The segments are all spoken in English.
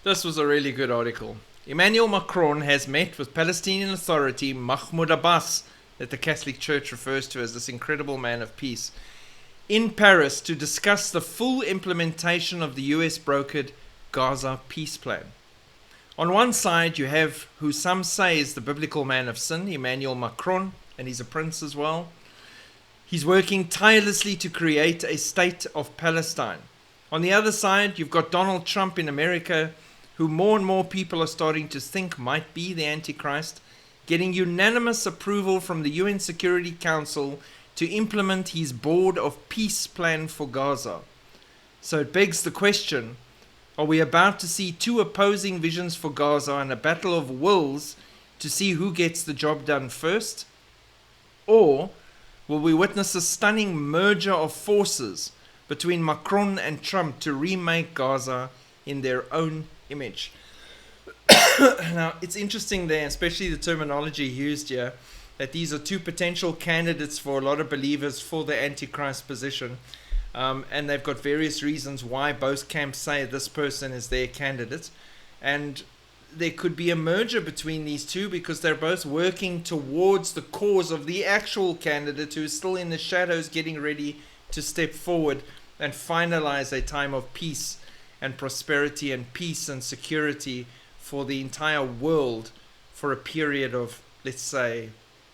This was a really good article. Emmanuel Macron has met with Palestinian Authority Mahmoud Abbas, that the Catholic Church refers to as this incredible man of peace, in Paris to discuss the full implementation of the US brokered Gaza peace plan. On one side, you have who some say is the biblical man of sin, Emmanuel Macron, and he's a prince as well. He's working tirelessly to create a state of Palestine. On the other side, you've got Donald Trump in America, who more and more people are starting to think might be the Antichrist, getting unanimous approval from the UN Security Council to implement his Board of Peace plan for Gaza. So it begs the question, are we about to see two opposing visions for Gaza and a battle of wills to see who gets the job done first? Or will we witness a stunning merger of forces between Macron and Trump to remake Gaza in their own image? Now, it's interesting there, especially the terminology used here, that these are two potential candidates for a lot of believers for the Antichrist position. And they've got various reasons why both camps say this person is their candidate. And there could be a merger between these two because they're both working towards the cause of the actual candidate who is still in the shadows, getting ready to step forward and finalize a time of peace and prosperity and peace and security for the entire world for a period of, let's say,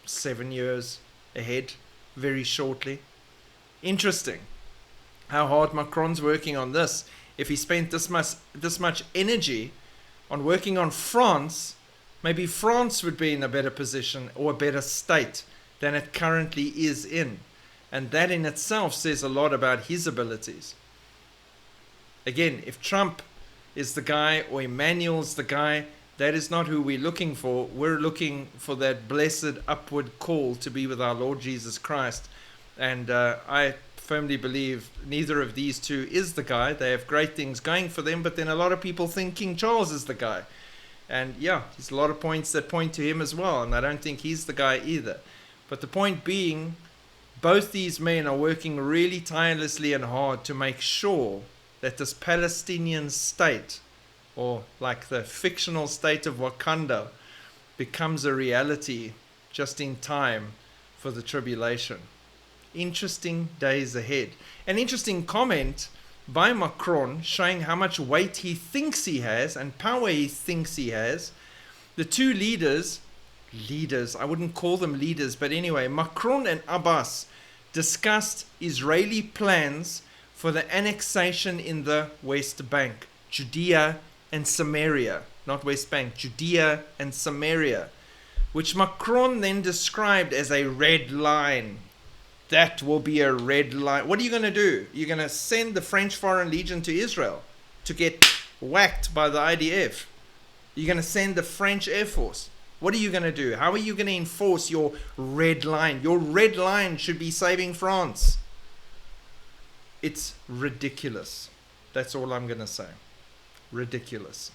7 years ahead, very shortly. Interesting how hard Macron's working on this. If he spent this much energy on working on France, maybe France would be in a better position or a better state than it currently is in. And that in itself says a lot about his abilities. Again, if Trump is the guy or Emmanuel's the guy, that is not who we're looking for. We're looking for that blessed upward call to be with our Lord Jesus Christ. And I firmly believe neither of these two is the guy. They have great things going for them, but then a lot of people think King Charles is the guy. And yeah, there's a lot of points that point to him as well, and I don't think he's the guy either. But the point being, both these men are working really tirelessly and hard to make sure that this Palestinian state, or like the fictional state of Wakanda, becomes a reality just in time for the tribulation. Interesting days ahead. An interesting comment by Macron showing how much weight he thinks he has and power he thinks he has. The two leaders, I wouldn't call them leaders, but anyway, Macron and Abbas discussed Israeli plans for the annexation in the West Bank, Judea and Samaria, not West Bank, Judea and Samaria, which Macron then described as a red line. That will be a red line. What are you going to do? You're going to send the French Foreign Legion to Israel to get whacked by the IDF. You're going to send the French Air Force. What are you going to do? How are you going to enforce your red line? Your red line should be saving France. It's ridiculous. That's all I'm going to say. Ridiculous.